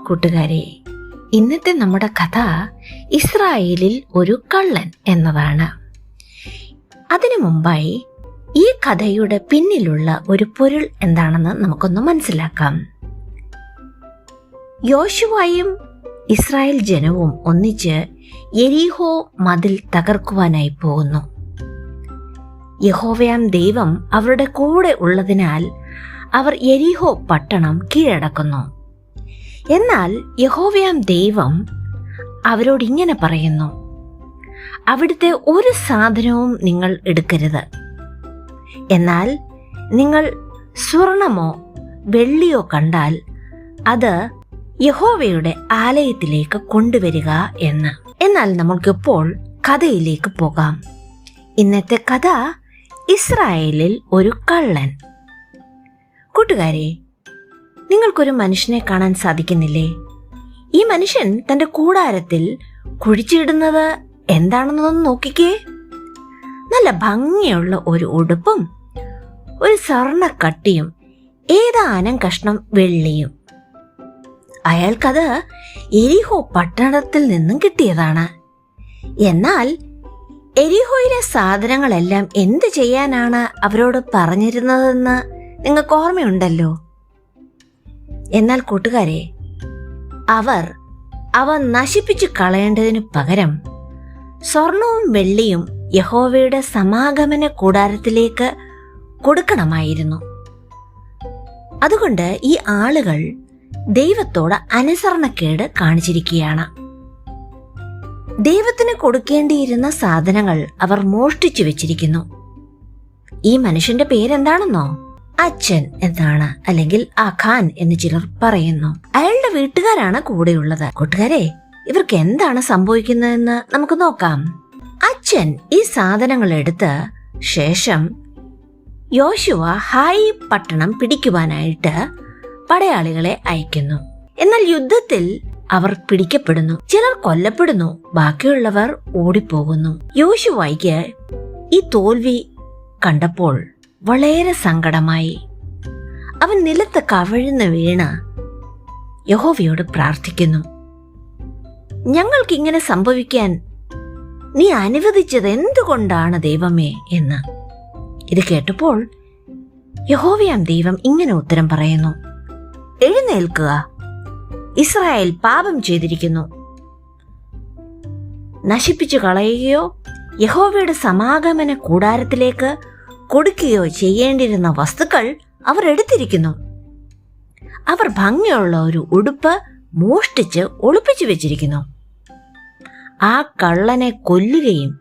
കൂട്ടുകാരെ, ഇന്നത്തെ നമ്മുടെ കഥ ഇസ്രായേലിൽ ഒരു കള്ളൻ എന്നതാണ്. അതിനു മുമ്പായി ഈ കഥയുടെ പിന്നിലുള്ള ഒരു പൊരുൾ എന്താണെന്ന് നമുക്കൊന്ന് മനസ്സിലാക്കാം. യോശുവയും ഇസ്രായേൽ ജനവും ഒന്നിച്ച് യെരിഹോ മതിൽ തകർക്കുവാനായി പോകുന്നു. യഹോവയാം ദൈവം അവരുടെ കൂടെ ഉള്ളതിനാൽ അവർ യെരിഹോ പട്ടണം കീഴടക്കുന്നു. എന്നാൽ യഹോവയാം ദൈവം അവരോട് ഇങ്ങനെ പറയുന്നു: അവിടുത്തെ ഒരു സാധനവും നിങ്ങൾ എടുക്കരുത്. എന്നാൽ നിങ്ങൾ സ്വർണമോ വെള്ളിയോ കണ്ടാൽ അത് യഹോവയുടെ ആലയത്തിലേക്ക് കൊണ്ടുവരിക എന്ന്. എന്നാൽ നമുക്കിപ്പോൾ കഥയിലേക്ക് പോകാം. ഇന്നത്തെ കഥ ഇസ്രായേലിൽ ഒരു കള്ളൻ. കൂട്ടുകാരെ, നിങ്ങൾക്കൊരു മനുഷ്യനെ കാണാൻ സാധിക്കുന്നില്ലേ? ഈ മനുഷ്യൻ തന്റെ കൂടാരത്തിൽ കുഴിച്ചിടുന്നത് എന്താണെന്നൊന്ന് നോക്കിക്കേ. നല്ല ഭംഗിയുള്ള ഒരു ഉടുപ്പും ഒരു സ്വർണ്ണക്കട്ടിയും ഏതാനും കഷ്ണം വെള്ളിയും. അയാൾക്കത് എരിഹോ പട്ടണത്തിൽ നിന്നും കിട്ടിയതാണ്. എന്നാൽ എരിഹോയിലെ സാധനങ്ങളെല്ലാം എന്ത് ചെയ്യാനാണ് അവരോട് പറഞ്ഞിരുന്നതെന്ന് നിങ്ങൾക്ക് ഓർമ്മയുണ്ടല്ലോ. എന്നാൽ കൂട്ടുകാരെ, അവർ അവ നശിപ്പിച്ചു കളയേണ്ടതിനു പകരം സ്വർണവും വെള്ളിയും യഹോവയുടെ സമാഗമന കൂടാരത്തിലേക്ക് കൊടുക്കണമായിരുന്നു. അതുകൊണ്ട് ഈ ആളുകൾ ദൈവത്തോട് അനുസരണക്കേട് കാണിച്ചിരിക്കുകയാണ്. ദൈവത്തിന് കൊടുക്കേണ്ടിയിരുന്ന സാധനങ്ങൾ അവർ മോഷ്ടിച്ചു വെച്ചിരിക്കുന്നു. ഈ മനുഷ്യന്റെ പേരെന്താണെന്നോ? അച്ഛൻ എന്നാണ്, അല്ലെങ്കിൽ ആഖാൻ എന്ന് ചിലർ പറയുന്നു. അയാളുടെ വീട്ടുകാരാണ് കൂടെയുള്ളത്. കൂട്ടുകാരെ, ഇവർക്ക് എന്താണ് സംഭവിക്കുന്നതെന്ന് നമുക്ക് നോക്കാം. അച്ഛൻ ഈ സാധനങ്ങൾ എടുത്ത് ശേഷം യോശുവ ഹായി പട്ടണം പിടിക്കുവാനായിട്ട് പടയാളികളെ അയക്കുന്നു. എന്നാൽ യുദ്ധത്തിൽ അവർ പിടിക്കപ്പെടുന്നു. ചിലർ കൊല്ലപ്പെടുന്നു, ബാക്കിയുള്ളവർ ഓടിപ്പോകുന്നു. യോശുവയ്ക്ക് ഈ തോൽവി കണ്ടപ്പോൾ വളരെ സങ്കടമായി. അവൻ നിലത്ത് കവിഴ്ന്ന് വീണ് യഹോവയോട് പ്രാർത്ഥിക്കുന്നു: ഞങ്ങൾക്കിങ്ങനെ സംഭവിക്കാൻ നീ അനുവദിച്ചത് എന്തുകൊണ്ടാണ് ദൈവമേ എന്ന്. ഇത് കേട്ടപ്പോൾ യഹോവയാം ദൈവം ഇങ്ങനെ ഉത്തരം പറയുന്നു: എഴുന്നേൽക്കുക, ഇസ്രായേൽ പാപം ചെയ്തിരിക്കുന്നു. നശിപ്പിച്ചു കളയുകയോ യഹോവയുടെ സമാഗമന കൂടാരത്തിലേക്ക് കൊടുക്കുകയോ ചെയ്യേണ്ടിരുന്ന വസ്തുക്കൾ അവർ എടുത്തിരിക്കുന്നു. അവർ ഭംഗിയുള്ള ഒരു ഉടുപ്പ് മോഷ്ടിച്ച് ഒളിപ്പിച്ചു വെച്ചിരിക്കുന്നു. ആ കള്ളനെ കൊല്ലുകയും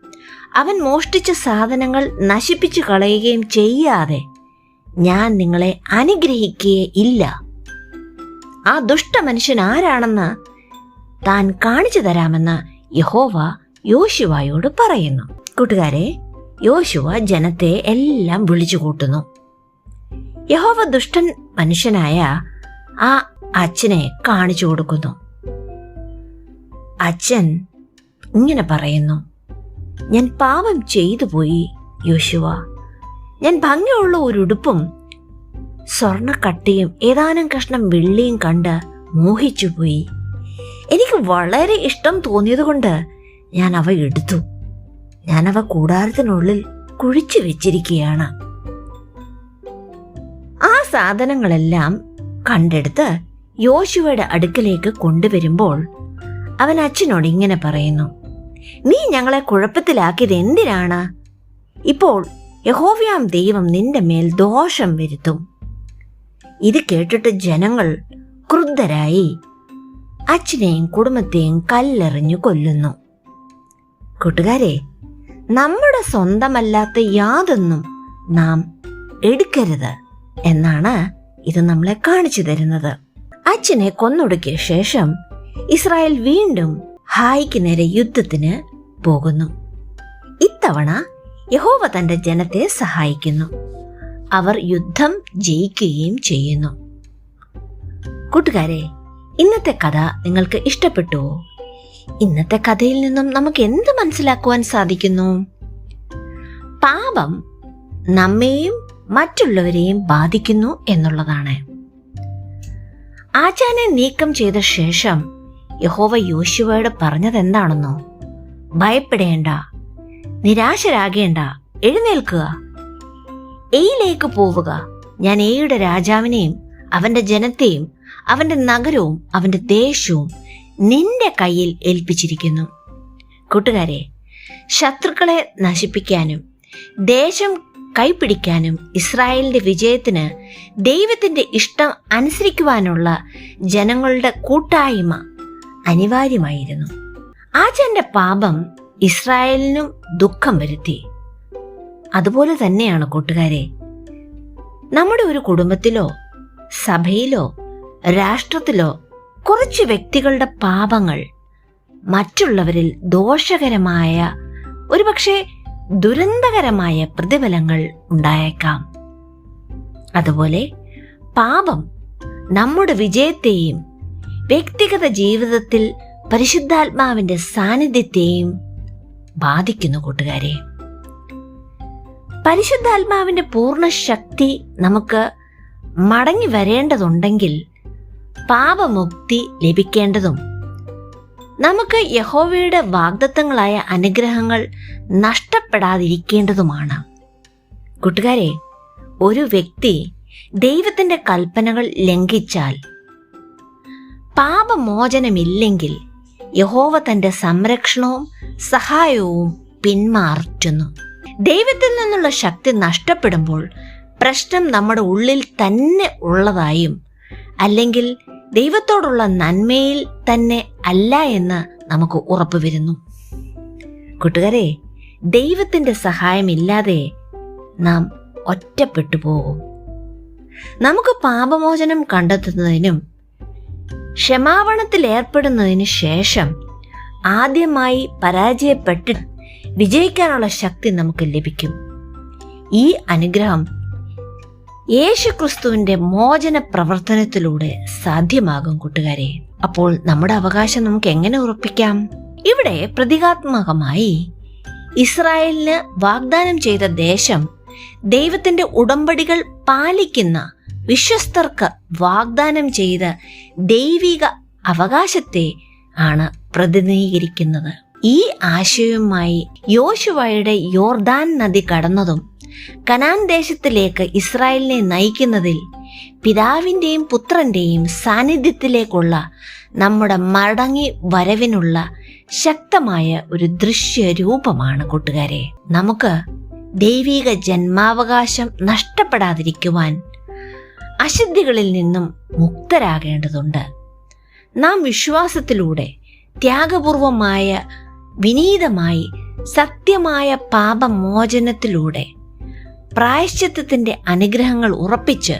അവൻ മോഷ്ടിച്ച സാധനങ്ങൾ നശിപ്പിച്ചു കളയുകയും ചെയ്യാതെ ഞാൻ നിങ്ങളെ അനുഗ്രഹിക്കുകയില്ല. ആ ദുഷ്ട മനുഷ്യൻ ആരാണെന്ന് താൻ കാണിച്ചു തരാമെന്ന് യഹോവ യോശുവയോട് പറയുന്നു. കൂട്ടുകാരെ, യോശുവ ജനത്തെ എല്ലാം വിളിച്ചു കൂട്ടുന്നു. യഹോവ ദുഷ്ടൻ മനുഷ്യനായ ആ അച്ഛനെ കാണിച്ചു കൊടുക്കുന്നു. അച്ഛൻ ഇങ്ങനെ പറയുന്നു: ഞാൻ പാപം ചെയ്തു പോയി യോശുവ. ഞാൻ ഭംഗിയുള്ള ഒരു ഉടുപ്പും സ്വർണ്ണക്കട്ടിയും ഏതാനും കഷ്ണം വെള്ളിയും കണ്ട് മോഹിച്ചുപോയി. എനിക്ക് വളരെ ഇഷ്ടം തോന്നിയതുകൊണ്ട് ഞാൻ അവ എടുത്തു. ഞാനവ കൂടാരത്തിനുള്ളിൽ കുഴിച്ചു വെച്ചിരിക്കുകയാണ്. ആ സാധനങ്ങളെല്ലാം കണ്ടെടുത്ത് യോശുവയുടെ അടുക്കലേക്ക് കൊണ്ടുവരുമ്പോൾ അവൻ അച്ഛനോട് ഇങ്ങനെ പറയുന്നു: നീ ഞങ്ങളെ കുഴപ്പത്തിലാക്കിയത് എന്തിനാണ്? ഇപ്പോൾ യഹോവയാം ദൈവം നിന്റെ മേൽ ദോഷം വരുത്തും. ഇത് കേട്ടിട്ട് ജനങ്ങൾ ക്രുദ്ധരായി അച്ഛനെയും കുടുംബത്തെയും കല്ലെറിഞ്ഞു കൊല്ലുന്നു. കൂട്ടുകാരെ, നമ്മുടെ സ്വന്തമല്ലാത്ത യാതൊന്നും നാം എടുക്കരുത് എന്നാണ് ഇത് നമ്മളെ കാണിച്ചു തരുന്നത്. അച്ഛനെ കൊന്നൊടുക്കിയ ശേഷം ഇസ്രായേൽ വീണ്ടും ഹായിക്ക് നേരെ യുദ്ധത്തിന് പോകുന്നു. ഇത്തവണ യഹോവ തന്റെ ജനത്തെ സഹായിക്കുന്നു. അവർ യുദ്ധം ജയിക്കുകയും ചെയ്യുന്നു. കൂട്ടുകാരെ, ഇന്നത്തെ കഥ നിങ്ങൾക്ക് ഇഷ്ടപ്പെട്ടുവോ? ഇന്നത്തെ കഥയിൽ നിന്നും നമുക്ക് എന്ത് മനസ്സിലാക്കുവാൻ സാധിക്കുന്നു? പാപം നമ്മെയും മറ്റുള്ളവരെയും ബാധിക്കുന്നു എന്നുള്ളതാണ്. ആചാനെ നീക്കം ചെയ്ത ശേഷം യഹോവ യോശുവയോട് പറഞ്ഞതെന്താണെന്നോ? ഭയപ്പെടേണ്ട, നിരാശരാകേണ്ട, എഴുന്നേൽക്കുക, ഏയിലേക്ക് പോവുക. ഞാൻ ഏയുടെ രാജാവിനെയും അവന്റെ ജനത്തെയും അവന്റെ നഗരവും അവന്റെ ദേശവും നിന്റെ കയ്യിൽ ഏൽപ്പിച്ചിരിക്കുന്നു. കൂട്ടുകാരെ, ശത്രുക്കളെ നശിപ്പിക്കാനും ദേശം കൈപ്പിടിക്കാനും ഇസ്രായേലിന്റെ വിജയത്തിന് ദൈവത്തിന്റെ ഇഷ്ടം അനുസരിക്കുവാനുള്ള ജനങ്ങളുടെ കൂട്ടായ്മ അനിവാര്യമായിരുന്നു. ആചാന്റെ പാപം ഇസ്രായേലിനും ദുഃഖം വരുത്തി. അതുപോലെ തന്നെയാണ് കൂട്ടുകാരെ, നമ്മുടെ ഒരു കുടുംബത്തിലോ സഭയിലോ രാഷ്ട്രത്തിലോ കുറച്ച് വ്യക്തികളുടെ പാപങ്ങൾ മറ്റുള്ളവരിൽ ദോഷകരമായ, ഒരുപക്ഷെ ദുരന്തകരമായ പ്രതിഫലങ്ങൾ ഉണ്ടായേക്കാം. അതുപോലെ പാപം നമ്മുടെ വിജയത്തെയും വ്യക്തിഗത ജീവിതത്തിൽ പരിശുദ്ധാത്മാവിന്റെ സാന്നിധ്യത്തെയും ബാധിക്കുന്നു. കൂട്ടുകാരെ, പരിശുദ്ധാത്മാവിന്റെ പൂർണ്ണ ശക്തി നമുക്ക് മടങ്ങി വരേണ്ടതുണ്ടെങ്കിൽ പാപമുക്തി ലഭിക്കേണ്ടതും നമുക്ക് യഹോവയുടെ വാഗ്ദത്തങ്ങളായ അനുഗ്രഹങ്ങൾ നഷ്ടപ്പെടാതിരിക്കേണ്ടതുമാണ്. കൂട്ടുകാരെ, ഒരു വ്യക്തി ദൈവത്തിന്റെ കൽപ്പനകൾ ലംഘിച്ചാൽ, പാപമോചനമില്ലെങ്കിൽ യഹോവ തന്റെ സംരക്ഷണവും സഹായവും പിന്മാറ്റുന്നു. ദൈവത്തിൽ നിന്നുള്ള ശക്തി നഷ്ടപ്പെടുമ്പോൾ പ്രശ്നം നമ്മുടെ ഉള്ളിൽ തന്നെ ഉള്ളതായും അല്ലെങ്കിൽ ദൈവത്തോടുള്ള നന്മയിൽ തന്നെ അല്ല എന്ന് നമുക്ക് ഉറപ്പുവരുന്നു. കൂട്ടുകാരെ, ദൈവത്തിന്റെ സഹായമില്ലാതെ നാം ഒറ്റപ്പെട്ടു പോകും. നമുക്ക് പാപമോചനം കണ്ടെത്തുന്നതിനും ക്ഷമാപണത്തിൽ ഏർപ്പെടുന്നതിന് ശേഷം ആദ്യമായി പരാജയപ്പെട്ട് വിജയിക്കാനുള്ള ശക്തി നമുക്ക് ലഭിക്കും. ഈ അനുഗ്രഹം യേശുക്രിസ്തുവിന്റെ മോചന പ്രവർത്തനത്തിലൂടെ സാധ്യമാകും. കൂട്ടുകാരെ, അപ്പോൾ നമ്മുടെ അവകാശം നമുക്ക് എങ്ങനെ ഉറപ്പിക്കാം? ഇവിടെ പ്രതീകാത്മകമായി ഇസ്രായേലിന് വാഗ്ദാനം ചെയ്ത ദേശം ദൈവത്തിന്റെ ഉടമ്പടികൾ പാലിക്കുന്ന വിശ്വസ്തർക്ക് വാഗ്ദാനം ചെയ്ത ദൈവിക അവകാശത്തെ ആണ് പ്രതിനിധീകരിക്കുന്നത്. ഈ ആശയവുമായി യോശുവയുടെ യോർദാൻ നദി കടന്നതും കനാൻ ദേശത്തിലേക്ക് ഇസ്രായേലിനെ നയിക്കുന്നതിൽ പിതാവിന്റെയും പുത്രന്റെയും സാന്നിധ്യത്തിലേക്കുള്ള നമ്മുടെ മടങ്ങി വരവിനുള്ള ശക്തമായ ഒരു ദൃശ്യരൂപമാണ്. കൂട്ടുകാരെ, നമുക്ക് ദൈവിക ജന്മാവകാശം നഷ്ടപ്പെടാതിരിക്കുവാൻ അശുദ്ധികളിൽ നിന്നും മുക്തരാകേണ്ടതുണ്ട്. നാം വിശ്വാസത്തിലൂടെ ത്യാഗപൂർവമായ, വിനീതമായി, സത്യമായ പാപമോചനത്തിലൂടെ പ്രായശ്ചിത്തത്തിന്റെ അനുഗ്രഹങ്ങൾ ഉറപ്പിച്ച്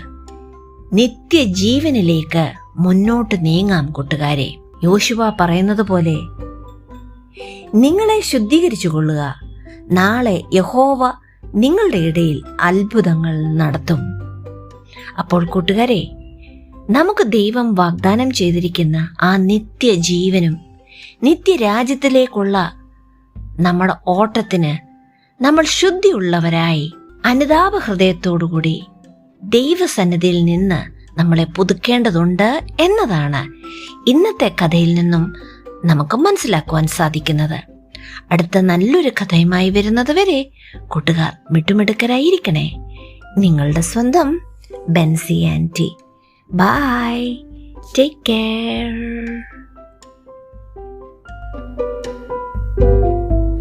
നിത്യജീവനിലേക്ക് മുന്നോട്ട് നീങ്ങാം. കൂട്ടുകാരെ, യോശുവ പറയുന്നത് പോലെ നിങ്ങളെ ശുദ്ധീകരിച്ചു കൊള്ളുക, നാളെ യഹോവ നിങ്ങളുടെ ഇടയിൽ അത്ഭുതങ്ങൾ നടത്തും. അപ്പോൾ കൂട്ടുകാരെ, നമുക്ക് ദൈവം വാഗ്ദാനം ചെയ്തിരിക്കുന്ന ആ നിത്യജീവനും നിത്യരാജ്യത്തിലേക്കുള്ള നമ്മുടെ ഓട്ടത്തിന് നമ്മൾ ശുദ്ധിയുള്ളവരായി അനുതാപ ഹൃദയത്തോടുകൂടി ദൈവസന്നിധിയിൽ നിന്ന് നമ്മളെ പുതുക്കേണ്ടതുണ്ട് എന്നതാണ് ഇന്നത്തെ കഥയിൽ നിന്നും നമുക്ക് മനസ്സിലാക്കുവാൻ സാധിക്കുന്നത്. അടുത്ത നല്ലൊരു കഥയുമായി വരുന്നത് വരെ കൂട്ടുകാർ മിട്ടുമിടുക്കരായിരിക്കണേ. നിങ്ങളുടെ സ്വന്തം Benzy aunty. Bye, take care.